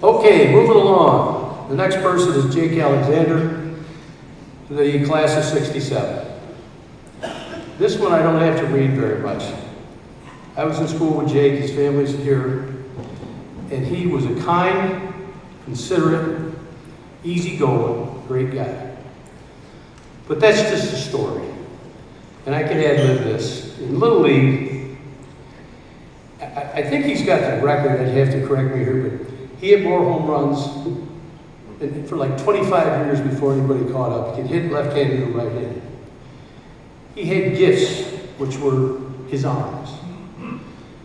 Okay, moving along. The next person is Jake Alexander, the class of 67. This one I don't have to read very much. I was in school with Jake, his family's here, and he was a kind, considerate, easygoing, great guy. But that's just a story. And I can ad-lib this. In Little League, I think he's got the record, I'd have to correct me here, but he had more home runs for like 25 years before anybody caught up. He could hit left-handed or right-handed. He had gifts, which were his arms.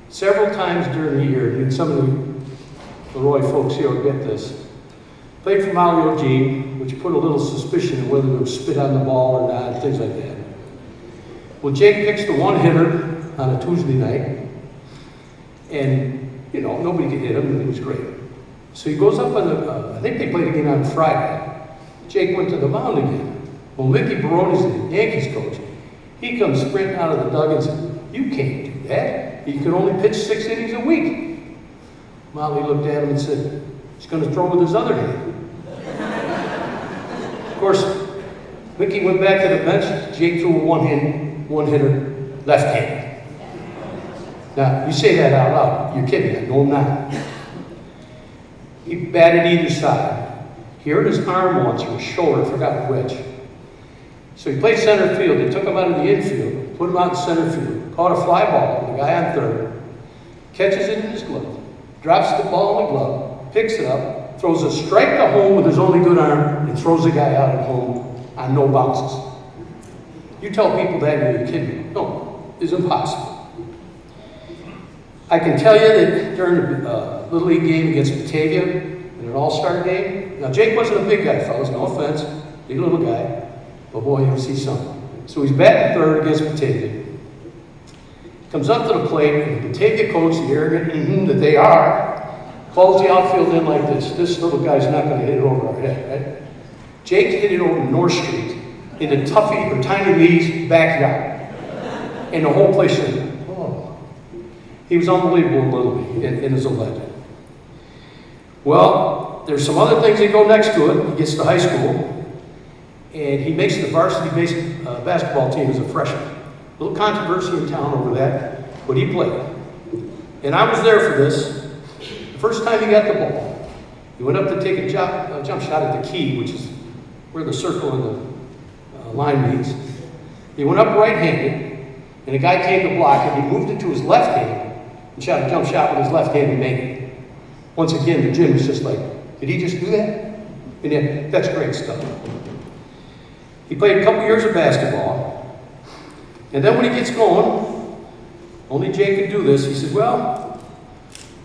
Several times during the year, and some of the LeRoy folks here will get this, played for Molly O'Gene, which put a little suspicion of whether it would spit on the ball or not, and things like that. Well, Jake picks the one hitter on a Tuesday night, and, you know, nobody could hit him, and it was great. So he goes up on the, I think they played again on Friday. Jake went to the mound again. Well, Mickey Baroni's the Yankees coach. He comes sprinting out of the dugout and said, "You can't do that. You can only pitch 6 innings a week." Molly looked at him and said, "He's going to throw with his other hand." Of course, Mickey went back to the bench. Jake threw a one-hitter, left-handed. Now, you say that out loud. You're kidding me. No, I'm not. He batted either side. He hurt his arm once or his shoulder, I forgot which. So he played center field. They took him out of the infield, put him out in center field, caught a fly ball with the guy on third, catches it in his glove, drops the ball in the glove, picks it up, throws a strike to home with his only good arm, and throws the guy out at home on no bounces. You tell people that, you're kidding me. No, it's impossible. I can tell you that during the Little League game against Batavia, in an all-star game, now Jake wasn't a big guy, fellas, no offense, big little guy, but boy, you'll see something. So he's batting third against Batavia. Comes up to the plate, and the Batavia coach, the arrogant that they are, calls the outfield in like this. This little guy's not going to hit it over our head, right? Jake hit it over North Street into Tuffy or Tiny Lee's backyard. And the whole place said, oh. He was unbelievable in Little League and is a legend. Well, there's some other things that go next to it. He gets to high school, and he makes the varsity basketball team as a freshman. A little controversy in town over that, but he played. And I was there for this. The first time he got the ball, he went up to take a jump shot at the key, which is where the circle and the line meets. He went up right-handed, and a guy came to block it. He moved it to his left hand and shot a jump shot with his left hand and made it. Once again, the gym was just like, did he just do that? And yeah, that's great stuff. He played a couple years of basketball, and then when he gets going, only Jake could do this. He said, well,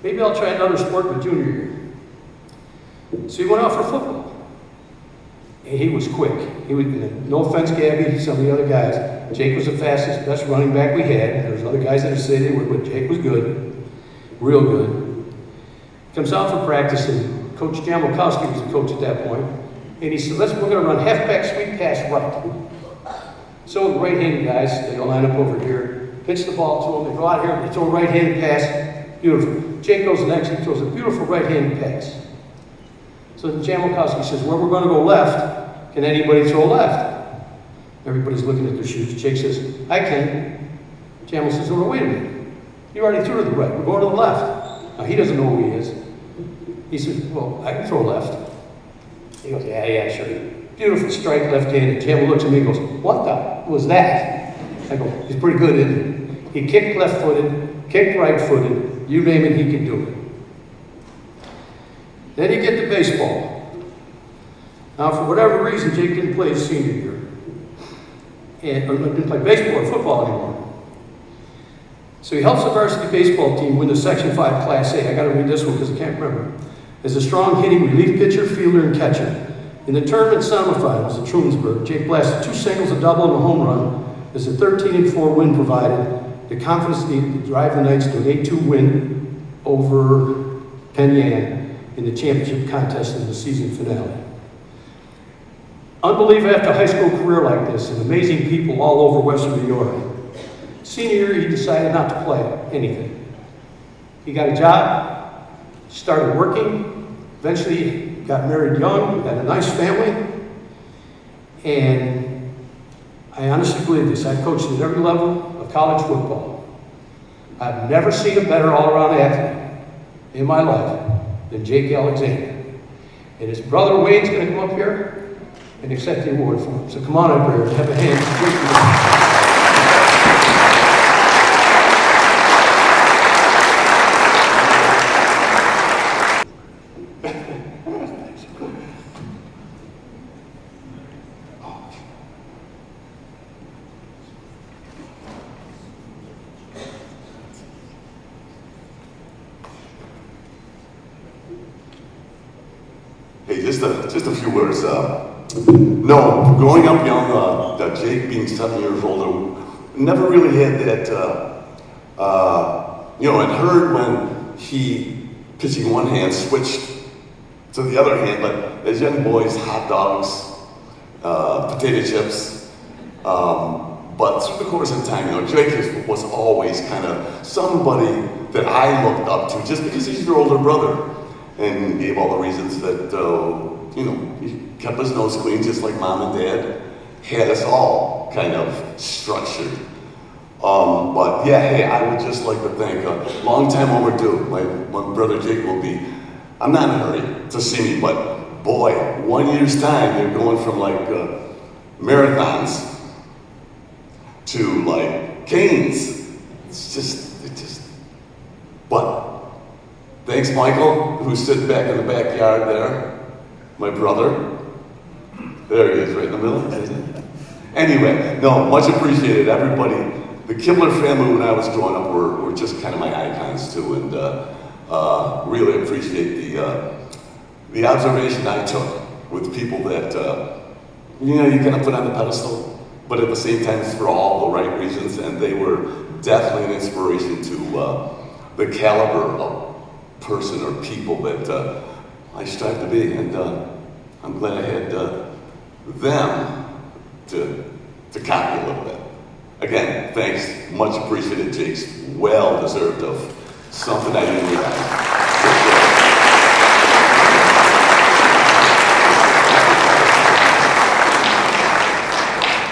maybe I'll try another sport in junior year. So he went out for football. And he was quick. No offense, Gabby, some of the other guys. Jake was the fastest, best running back we had. There's other guys that say they were, but Jake was good, real good. Comes out for practice, and Coach Jamalkowski was the coach at that point. And he said, we're going to run halfback sweep pass right. So the right-handed guys, they all line up over here, pitch the ball to them, they go out here, they throw a right-handed pass, beautiful. Jake goes next, he throws a beautiful right-handed pass. So Jamalkowski says, well, we're going to go left. Can anybody throw left? Everybody's looking at their shoes. Jake says, I can. Jamal says, oh, wait a minute. You already threw to the right. We're going to the left. Now, he doesn't know who he is. He says, well, I can throw left. He goes, yeah, sure. Beautiful strike left-handed. Jamal looks at me and goes, what the was that? I go, he's pretty good, isn't he? He kicked left-footed, kicked right-footed. You name it, he can do it. Then you get to baseball. Now, for whatever reason, Jake didn't play his senior year. Or didn't play baseball or football anymore. So he helps the varsity baseball team win the Section 5 Class A. I got to read this one because I can't remember. As a strong hitting relief pitcher, fielder, and catcher. In the tournament semifinals at Trumansburg, Jake blasted 2 singles, a double, and a home run as a 13-4 win provided the confidence needed to drive the Knights to an 8-2 win over Penn Yan in the championship contest in the season finale. Unbelievable after a high school career like this, and amazing people all over Western New York. Senior year, he decided not to play anything. He got a job, started working, Eventually got married young, had a nice family, and I honestly believe this. I've coached at every level of college football. I've never seen a better all-around athlete in my life than Jake Alexander. And his brother Wayne's going to come up here and accept the award for him. So come on up here and have a hand. Hey, just a few words. No, growing up young, Jake being 7 years older, never really had that, I'd heard when he, pitching one hand, switched to the other hand, but as young boys, hot dogs, potato chips, but through the course of time, Jake was always kind of somebody that I looked up to just because he's your older brother. And gave all the reasons that, he kept his nose clean just like mom and dad had us all kind of structured. But yeah, hey, I would just like to thank, long time overdue, my brother Jake will be, I'm not in a hurry to see me, but boy, 1 year's time, you're going from like marathons to like canes. It's just, but thanks, Michael, who's sitting back in the backyard there. My brother. There he is, right in the middle. Anyway, no, much appreciated. Everybody, the Kibler family when I was growing up were just kind of my icons too, and really appreciate the observation I took with people that, you kind of put on the pedestal, but at the same time it's for all the right reasons, and they were definitely an inspiration to the caliber of person or people that I strive to be, and I'm glad I had them to copy a little bit. Again, thanks, much appreciated, Jake's well deserved of something I didn't realize.